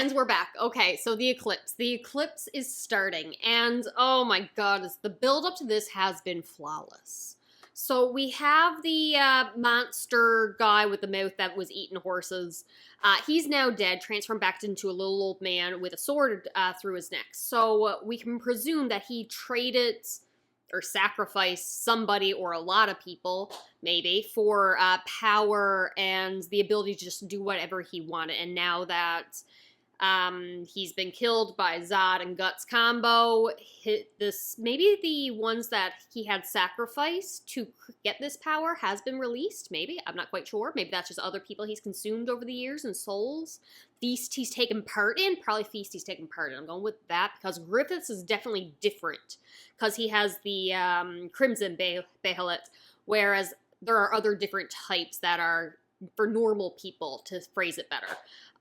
And we're back. Okay, so the eclipse. The eclipse is starting, and oh my god, the build up to this has been flawless. So we have the monster guy with the mouth that was eating horses. He's now dead, transformed back into a little old man with a sword through his neck. So we can presume that he traded or sacrificed somebody or a lot of people, maybe, for power and the ability to just do whatever he wanted. And now that he's been killed by Zod and Guts combo, maybe the ones that he had sacrificed to get this power has been released, maybe. I'm not quite sure. Maybe that's just other people he's consumed over the years and souls. Feast he's taken part in? Probably Feast he's taken part in. I'm going with that because Griffith's is definitely different because he has the Crimson Behelit, whereas there are other different types that are for normal people, to phrase it better.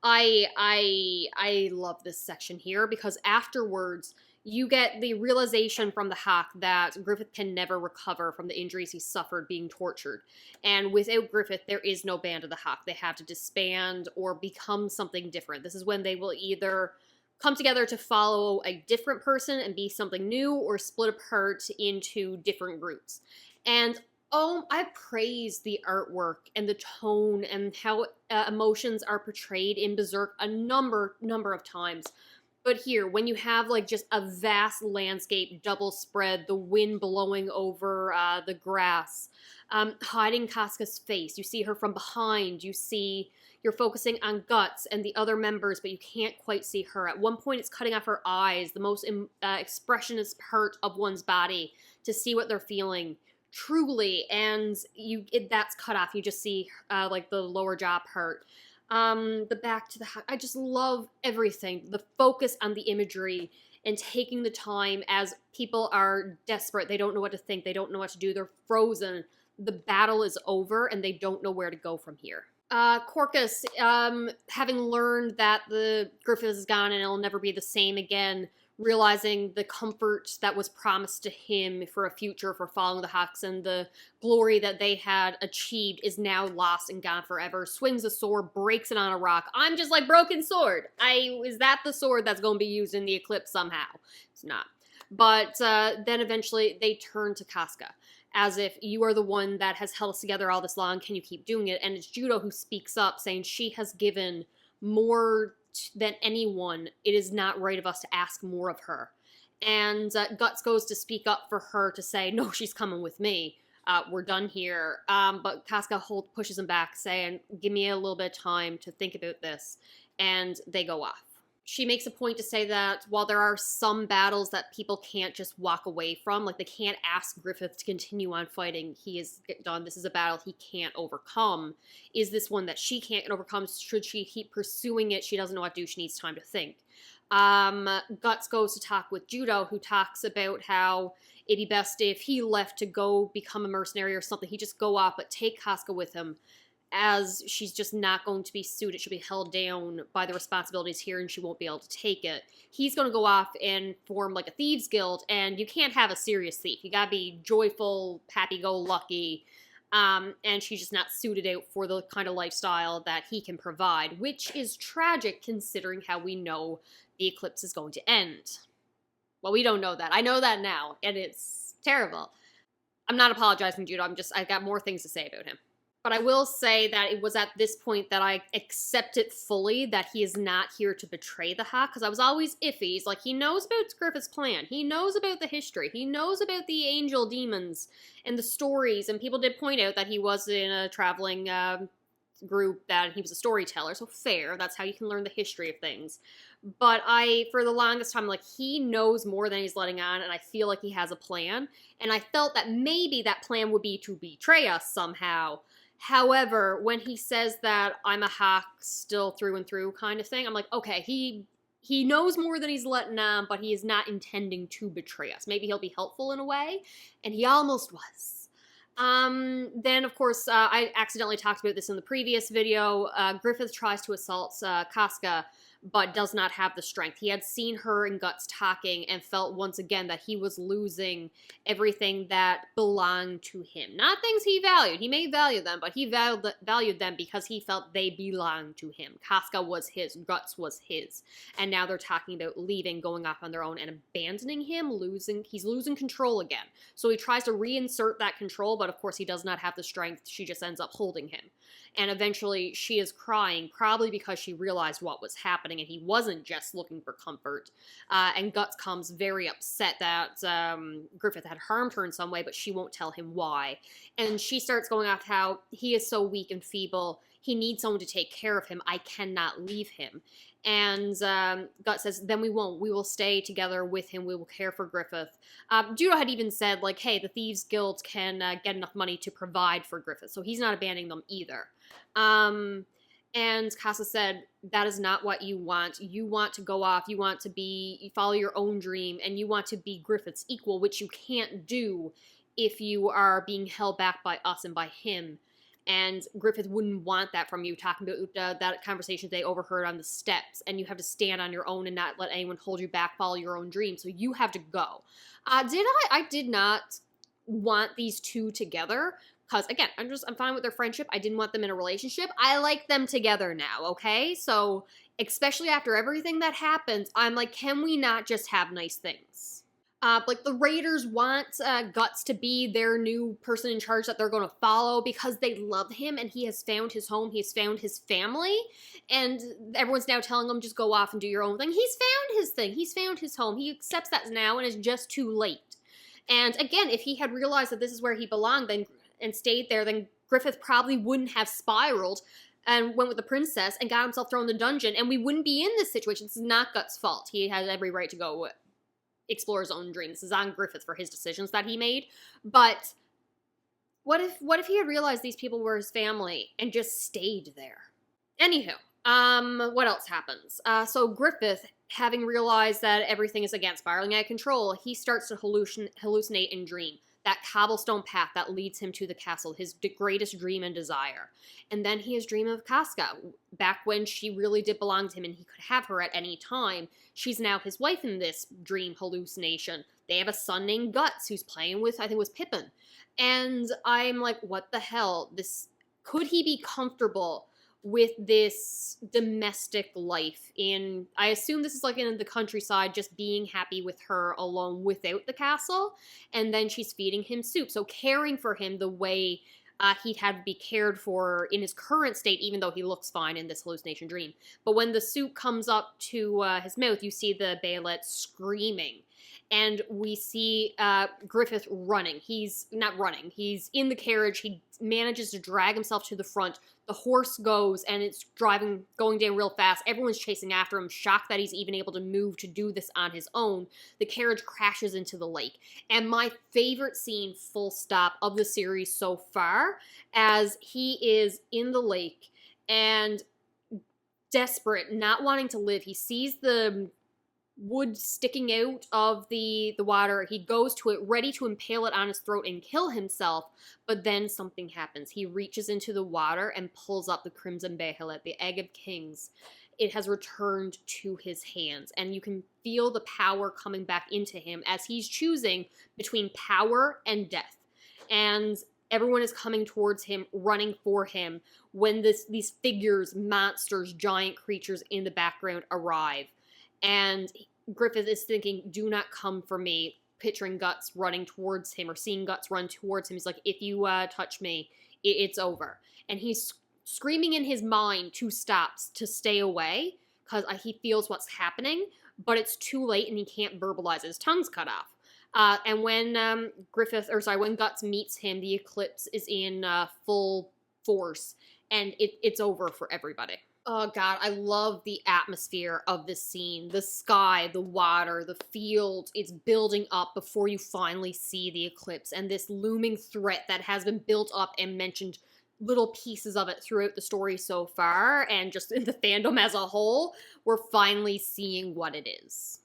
I love this section here because afterwards you get the realization from the Hawk that Griffith can never recover from the injuries he suffered being tortured. And without Griffith, there is no Band of the Hawk. They have to disband or become something different. This is when they will either come together to follow a different person and be something new, or split apart into different groups. And oh, I praise the artwork and the tone and how emotions are portrayed in Berserk a number of times. But here, when you have like just a vast landscape, double spread, the wind blowing over the grass, hiding Casca's face, you see her from behind, you're focusing on Guts and the other members, but you can't quite see her. At one point, it's cutting off her eyes, the most expressionist part of one's body, to see what they're feeling. Truly, and that's cut off. You just see like the lower jaw part, the back to the I just love everything. The focus on the imagery and taking the time as people are desperate. They don't know what to think. They don't know what to do. They're frozen. The battle is over and they don't know where to go from here. Corcus, having learned that the Griffith is gone and it'll never be the same again, realizing the comfort that was promised to him for a future for following the Hawks and the glory that they had achieved is now lost and gone forever, swings a sword, breaks it on a rock. I'm just like, broken sword. Is that the sword that's going to be used in the eclipse somehow? It's not. But then eventually they turn to Casca, as if you are the one that has held us together all this long. Can you keep doing it? And it's Judo who speaks up, saying she has given more than anyone. It is not right of us to ask more of her. And Guts goes to speak up for her to say, no, she's coming with me. We're done here. But Casca pushes him back, saying, give me a little bit of time to think about this. And they go off. She makes a point to say that while there are some battles that people can't just walk away from, like they can't ask Griffith to continue on fighting, he is done, this is a battle he can't overcome, is this one that she can't overcome? Should she keep pursuing it? She doesn't know what to do, she needs time to think. Guts goes to talk with Judo, who talks about how it'd be best if he left to go become a mercenary or something. He'd just go off, but take Casca with him, as she's just not going to be suited. She'll be held down by the responsibilities here and she won't be able to take it. He's going to go off and form like a thieves guild, and you can't have a serious thief. You gotta be joyful, happy-go-lucky, and she's just not suited out for the kind of lifestyle that he can provide, which is tragic considering how we know the eclipse is going to end. Well, we don't know that. I know that now, and it's terrible. I'm not apologizing, Judo. I've got more things to say about him. But I will say that it was at this point that I accept it fully that he is not here to betray the Hawk, because I was always iffy. He's like, he knows about Griffith's plan. He knows about the history. He knows about the angel demons and the stories, and people did point out that he was in a traveling group, that he was a storyteller, so fair. That's how you can learn the history of things. But for the longest time, like, he knows more than he's letting on, and I feel like he has a plan. And I felt that maybe that plan would be to betray us somehow. However, when he says that I'm a Hawk still through and through kind of thing, I'm like, okay, he knows more than he's letting on, but he is not intending to betray us. Maybe he'll be helpful in a way, and he almost was. Then, of course, I accidentally talked about this in the previous video. Griffith tries to assault Casca, but does not have the strength. He had seen her and Guts talking and felt once again that he was losing everything that belonged to him. Not things he valued. He may value them, but he valued them because he felt they belonged to him. Casca was his. Guts was his. And now they're talking about leaving, going off on their own, and abandoning him, he's losing control again. So he tries to reinsert that control, but of course he does not have the strength. She just ends up holding him. And eventually she is crying, probably because she realized what was happening and he wasn't just looking for comfort. And Guts comes very upset that Griffith had harmed her in some way, but she won't tell him why. And she starts going off how he is so weak and feeble. He needs someone to take care of him. I cannot leave him. And Guts says, then we won't. We will stay together with him. We will care for Griffith. Judo had even said, like, hey, the Thieves Guild can get enough money to provide for Griffith, so he's not abandoning them either. And Casca said, that is not what you want. You want to go off. You want to you follow your own dream, and you want to be Griffith's equal, which you can't do if you are being held back by us and by him. And Griffith wouldn't want that from you, talking about that conversation they overheard on the steps, and you have to stand on your own and not let anyone hold you back, follow your own dream, so you have to go. I did not want these two together, because, again, I'm fine with their friendship. I didn't want them in a relationship. I like them together now, okay? So, especially after everything that happens, I'm like, can we not just have nice things? Like, the Raiders want Guts to be their new person in charge that they're going to follow because they love him and he has found his home, he has found his family, and everyone's now telling him just go off and do your own thing. He's found his thing, he's found his home, he accepts that now and it's just too late. And again, if he had realized that this is where he belonged and stayed there, then Griffith probably wouldn't have spiraled and went with the princess and got himself thrown in the dungeon, and we wouldn't be in this situation. This is not Guts' fault. He has every right to go explore his own dream. This is on Griffith for his decisions that he made. But what if he had realized these people were his family and just stayed there? Anywho, what else happens? So Griffith, having realized that everything is again spiraling out of control, he starts to hallucinate and dream. That cobblestone path that leads him to the castle, his greatest dream and desire. And then he has dreamed of Casca, back when she really did belong to him and he could have her at any time. She's now his wife in this dream hallucination. They have a son named Guts who's playing with, I think it was Pippin. And I'm like, what the hell? Could he be comfortable with this domestic life I assume this is like in the countryside, just being happy with her alone without the castle, and then she's feeding him soup, so caring for him the way he'd have to be cared for in his current state, even though he looks fine in this hallucination dream. But when the soup comes up to his mouth, you see the Baelet screaming. And we see Griffith running. He's not running. He's in the carriage. He manages to drag himself to the front. The horse goes, and it's going down real fast. Everyone's chasing after him, shocked that he's even able to move to do this on his own. The carriage crashes into the lake. And my favorite scene, full stop, of the series so far, as he is in the lake and desperate, not wanting to live. He sees the wood sticking out of the water. He goes to it, ready to impale it on his throat and kill himself, but then something happens. He reaches into the water and pulls up the Crimson Baelet, the Egg of Kings. It has returned to his hands, and you can feel the power coming back into him as he's choosing between power and death. And everyone is coming towards him, running for him, when these figures, monsters, giant creatures in the background arrive. And Griffith is thinking, do not come for me, picturing Guts running towards him, or seeing Guts run towards him. He's like, if you touch me, it's over. And he's screaming in his mind to stop, to stay away, because he feels what's happening, but it's too late and he can't verbalize it. His tongue's cut off. And when when Guts meets him, the eclipse is in full force, and it's over for everybody. Oh god, I love the atmosphere of this scene. The sky, the water, the field, it's building up before you finally see the eclipse, and this looming threat that has been built up and mentioned little pieces of it throughout the story so far, and just in the fandom as a whole, we're finally seeing what it is.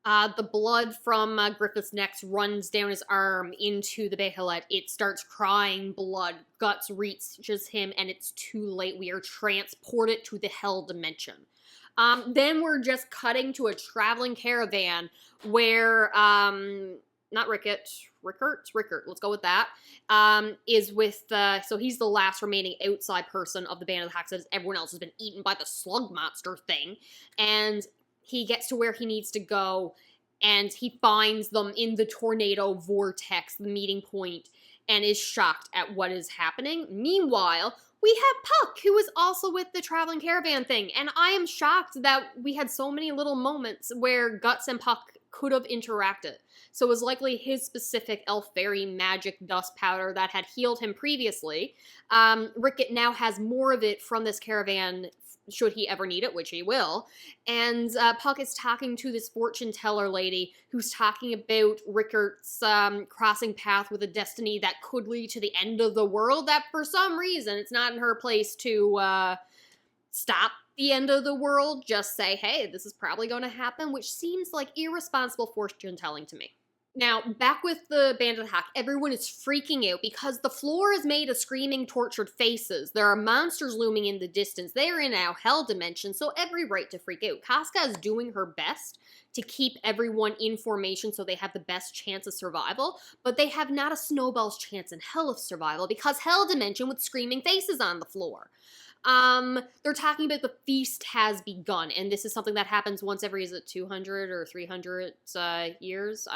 The blood from Griffith's neck runs down his arm into the Baelet. It starts crying blood. Guts reaches him, and it's too late. We are transported to the Hell dimension. Then we're just cutting to a traveling caravan where, not Rickert, let's go with that, is with, so he's the last remaining outside person of the Band of the Hack, since everyone else has been eaten by the slug monster thing, and he gets to where he needs to go, and he finds them in the tornado vortex, the meeting point, and is shocked at what is happening. Meanwhile, we have Puck, who is also with the traveling caravan thing, and I am shocked that we had so many little moments where Guts and Puck could have interacted. So it was likely his specific elf fairy magic dust powder that had healed him previously. Rickett now has more of it from this caravan, should he ever need it, which he will. And Puck is talking to this fortune teller lady who's talking about Rickert's crossing path with a destiny that could lead to the end of the world, that for some reason it's not in her place to stop the end of the world, just say, hey, this is probably going to happen, which seems like irresponsible fortune telling to me. Now, back with the Band of the Hack, everyone is freaking out because the floor is made of screaming, tortured faces. There are monsters looming in the distance. They are in our hell dimension, so every right to freak out. Casca is doing her best to keep everyone in formation so they have the best chance of survival, but they have not a snowball's chance in hell of survival because hell dimension with screaming faces on the floor. They're talking about the feast has begun, and this is something that happens once every, is it 200 or 300 years?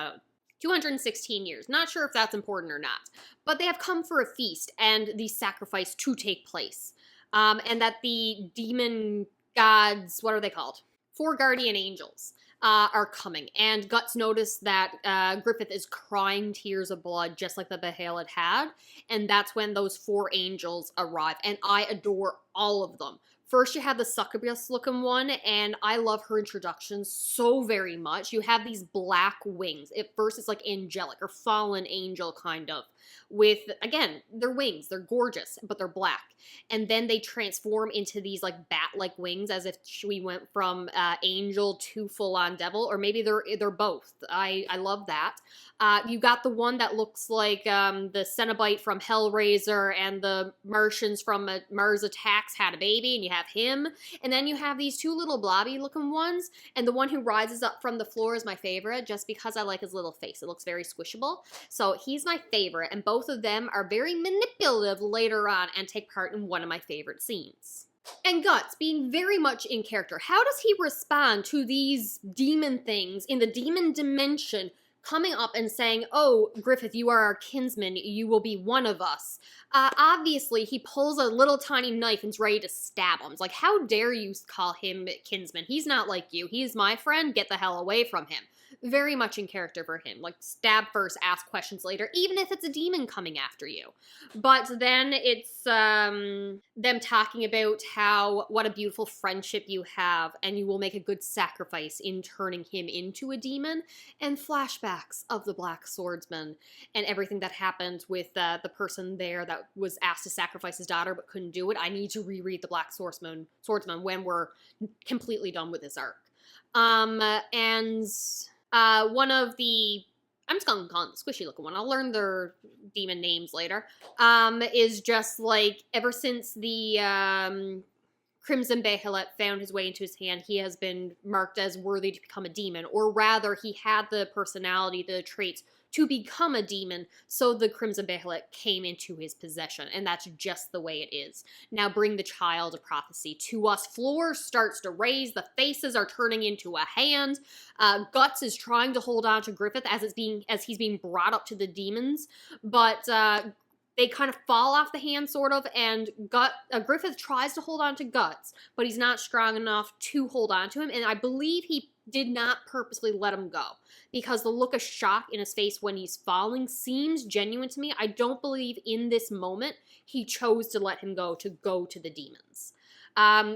216 years. Not sure if that's important or not. But they have come for a feast and the sacrifice to take place. And that the demon gods, what are they called? 4 guardian angels are coming. And Guts noticed that Griffith is crying tears of blood just like the Behelit had. And that's when those 4 angels arrive. And I adore all of them. First, you have the succubus-looking one, and I love her introduction so very much. You have these black wings. At first, it's like angelic or fallen angel, kind of. With, again, their wings. They're gorgeous, but they're black. And then they transform into these, like, bat-like wings, as if we went from angel to full-on devil. Or maybe they're both. I love that. You got the one that looks like the Cenobite from Hellraiser and the Martians from Mars Attacks had a baby, and you have him. And then you have these 2 little blobby looking ones, and the one who rises up from the floor is my favorite, just because I like his little face. It looks very squishable. So he's my favorite, and both of them are very manipulative later on and take part in one of my favorite scenes. And Guts, being very much in character, how does he respond to these demon things in the demon dimension coming up and saying, oh, Griffith, you are our kinsman, you will be one of us? Obviously, he pulls a little tiny knife and's ready to stab him. It's like, how dare you call him kinsman? He's not like you. He's my friend. Get the hell away from him. Very much in character for him. Like, stab first, ask questions later, even if it's a demon coming after you. But then it's them talking about what a beautiful friendship you have, and you will make a good sacrifice in turning him into a demon, and flashbacks of the Black Swordsman and everything that happened with the person there that was asked to sacrifice his daughter but couldn't do it. I need to reread the Black Swordsman when we're completely done with this arc. One of the, I'm just gonna call it the squishy looking one, I'll learn their demon names later, is just like, ever since the Crimson Behelit found his way into his hand, he has been marked as worthy to become a demon, or rather, he had the personality, the traits to become a demon, so the Crimson Behelit came into his possession, and that's just the way it is. Now bring the child of prophecy to us. Floor starts to raise, the faces are turning into a hand. Guts is trying to hold on to Griffith as he's being brought up to the demons, but they kind of fall off the hand, sort of, and Griffith tries to hold on to Guts, but he's not strong enough to hold on to him, and I believe he did not purposely let him go, because the look of shock in his face when he's falling seems genuine to me. I don't believe in this moment he chose to let him go to the demons.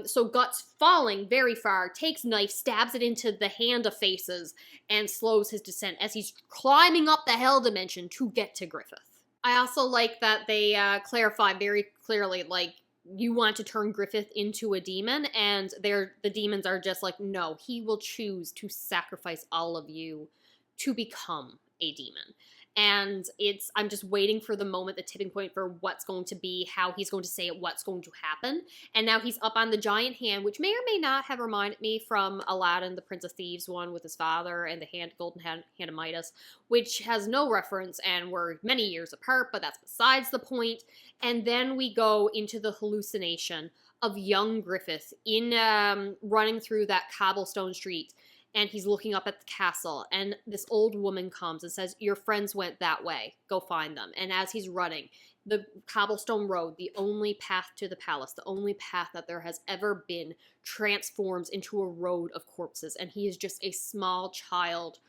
So Guts, falling very far, takes knife, stabs it into the hand of faces, and slows his descent as he's climbing up the hell dimension to get to Griffith. I also like that they clarify very clearly, like, you want to turn Griffith into a demon, and the demons are just like, no, he will choose to sacrifice all of you to become a demon. And I'm just waiting for the moment, the tipping point for what's going to be, how he's going to say it, what's going to happen. And now he's up on the giant hand, which may or may not have reminded me from Aladdin, the Prince of Thieves one with his father, and the golden hand of Midas, which has no reference and were many years apart, but that's besides the point. And then we go into the hallucination of young Griffith in running through that cobblestone street, and he's looking up at the castle, and this old woman comes and says, your friends went that way, go find them. And as he's running, the cobblestone road, the only path to the palace, the only path that there has ever been, transforms into a road of corpses, and he is just a small child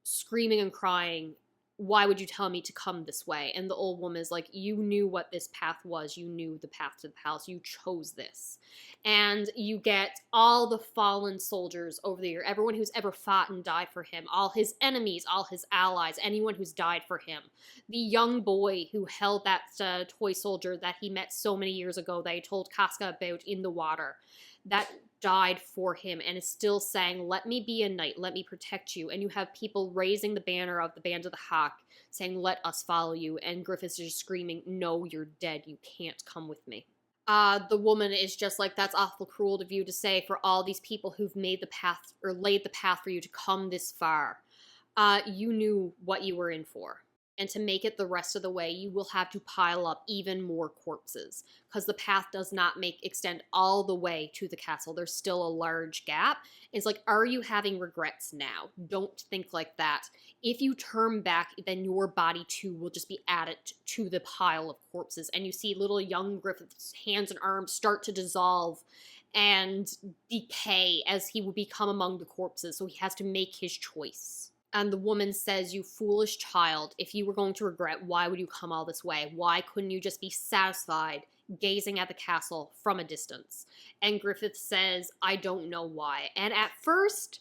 screaming and crying, why would you tell me to come this way? And the old woman is like, you knew what this path was. You knew the path to the palace. You chose this. And you get all the fallen soldiers over the year, everyone who's ever fought and died for him, all his enemies, all his allies, anyone who's died for him. The young boy who held that toy soldier that he met so many years ago that he told Casca about in the water, that died for him and is still saying, let me be a knight, let me protect you. And you have people raising the banner of the Band of the Hawk saying, let us follow you. And Griffith's just screaming, no, you're dead, you can't come with me. The woman is just like, that's awful cruel of you to say for all these people who've made the path or laid the path for you to come this far. You knew what you were in for. And to make it the rest of the way, you will have to pile up even more corpses, because the path does not extend all the way to the castle. There's still a large gap. It's like, are you having regrets now? Don't think like that. If you turn back, then your body too will just be added to the pile of corpses. And you see little young Griffith's hands and arms start to dissolve and decay as he will become among the corpses. So he has to make his choice. And the woman says, you foolish child, if you were going to regret, why would you come all this way? Why couldn't you just be satisfied gazing at the castle from a distance? And Griffith says, I don't know why. And at first,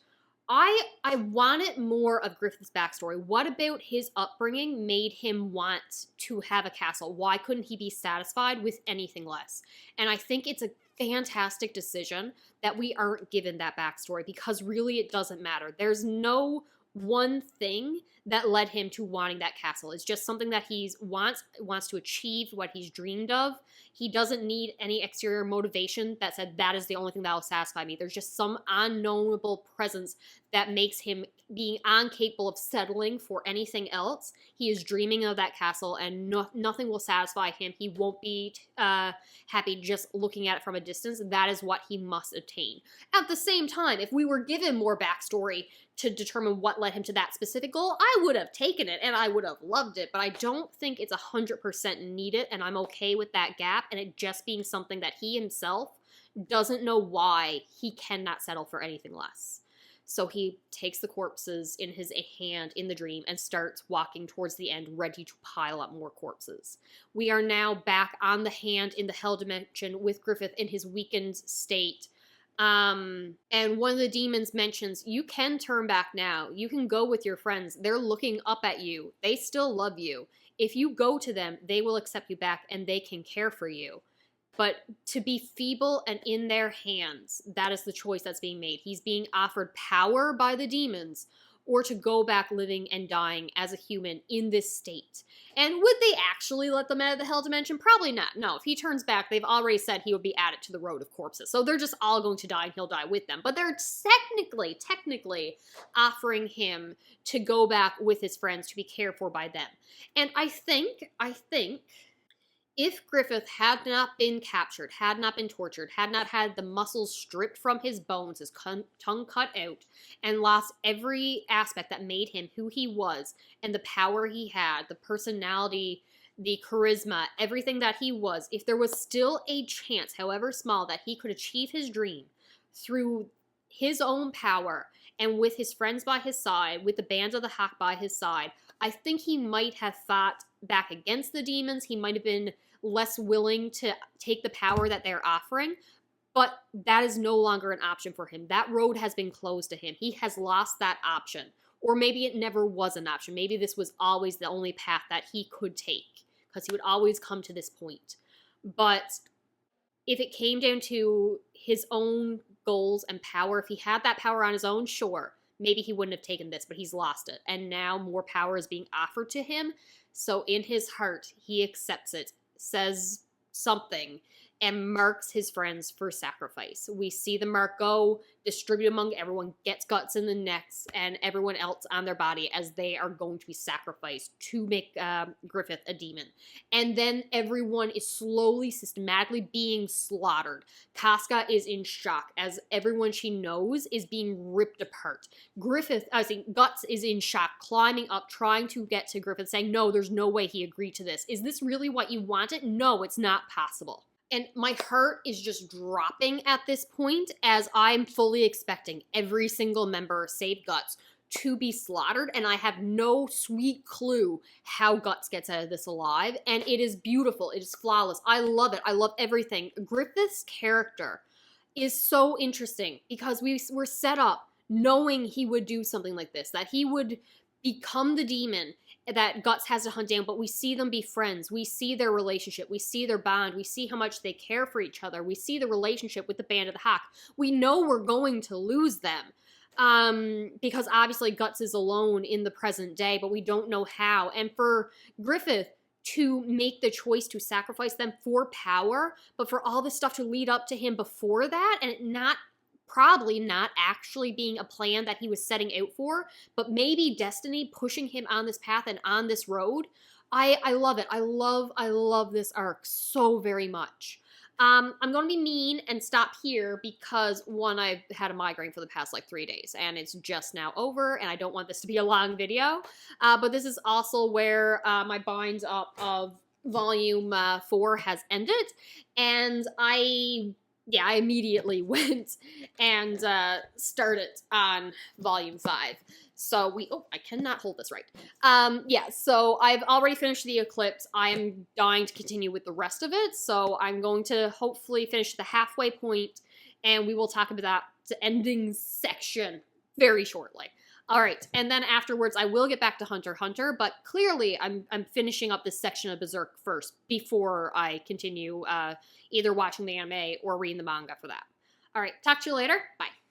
I wanted more of Griffith's backstory. What about his upbringing made him want to have a castle? Why couldn't he be satisfied with anything less? And I think it's a fantastic decision that we aren't given that backstory, because really it doesn't matter. There's no one thing that led him to wanting that castle. It's just something that he wants to achieve, what he's dreamed of. He doesn't need any exterior motivation that said that is the only thing that will satisfy me. There's just some unknowable presence that makes him being incapable of settling for anything else. He is dreaming of that castle, and nothing will satisfy him. He won't be happy just looking at it from a distance. That is what he must attain. At the same time, if we were given more backstory to determine what led him to that specific goal, I would have taken it and I would have loved it, but I don't think it's 100% needed, and I'm okay with that gap and it just being something that he himself doesn't know why he cannot settle for anything less. So he takes the corpses in his hand in the dream and starts walking towards the end, ready to pile up more corpses. We are now back on the hand in the Hell Dimension with Griffith in his weakened state. And one of the demons mentions, you can turn back now. You can go with your friends. They're looking up at you. They still love you. If you go to them, they will accept you back and they can care for you. But to be feeble and in their hands, that is the choice that's being made. He's being offered power by the demons, or to go back living and dying as a human in this state. And would they actually let them out of the Hell Dimension? Probably not. No, if he turns back, they've already said he would be added to the road of corpses. So they're just all going to die and he'll die with them. But they're technically offering him to go back with his friends to be cared for by them. And I think if Griffith had not been captured, had not been tortured, had not had the muscles stripped from his bones, his tongue cut out, and lost every aspect that made him who he was, and the power he had, the personality, the charisma, everything that he was, if there was still a chance, however small, that he could achieve his dream through his own power and with his friends by his side, with the Band of the Hawk by his side, I think he might have fought back against the demons. He might have been less willing to take the power that they're offering, but that is no longer an option for him. That road has been closed to him. He has lost that option. Or maybe it never was an option. Maybe this was always the only path that he could take, because he would always come to this point. But if it came down to his own goals and power, if he had that power on his own, sure, maybe he wouldn't have taken this, but he's lost it. And now more power is being offered to him. So in his heart, he accepts it, says something, and marks his friends for sacrifice. We see the mark go, distribute among everyone, gets Guts in the necks, and everyone else on their body as they are going to be sacrificed to make Griffith a demon. And then everyone is slowly, systematically being slaughtered. Casca is in shock as everyone she knows is being ripped apart. Guts is in shock, climbing up, trying to get to Griffith, saying, no, there's no way he agreed to this. Is this really what you wanted? No, it's not possible. And my heart is just dropping at this point as I'm fully expecting every single member, save Guts, to be slaughtered. And I have no sweet clue how Guts gets out of this alive. And it is beautiful. It is flawless. I love it. I love everything. Griffith's character is so interesting because we were set up knowing he would do something like this, that he would become the demon that Guts has to hunt down, but we see them be friends. We see their relationship. We see their bond. We see how much they care for each other. We see the relationship with the Band of the Hawk. We know we're going to lose them because obviously Guts is alone in the present day, but we don't know how. And for Griffith to make the choice to sacrifice them for power, but for all this stuff to lead up to him before that, and it probably not actually being a plan that he was setting out for, but maybe destiny pushing him on this path and on this road. I love it. I love this arc so very much. I'm going to be mean and stop here because, one, I've had a migraine for the past like 3 days and it's just now over and I don't want this to be a long video. But this is also where my bind up of volume 4 has ended, and I immediately went and started on volume 5. So I cannot hold this right. So I've already finished the Eclipse. I am dying to continue with the rest of it. So I'm going to hopefully finish the halfway point, and we will talk about the ending section very shortly. All right, and then afterwards, I will get back to Hunter x Hunter, but clearly I'm finishing up this section of Berserk first before I continue either watching the anime or reading the manga for that. All right, talk to you later. Bye.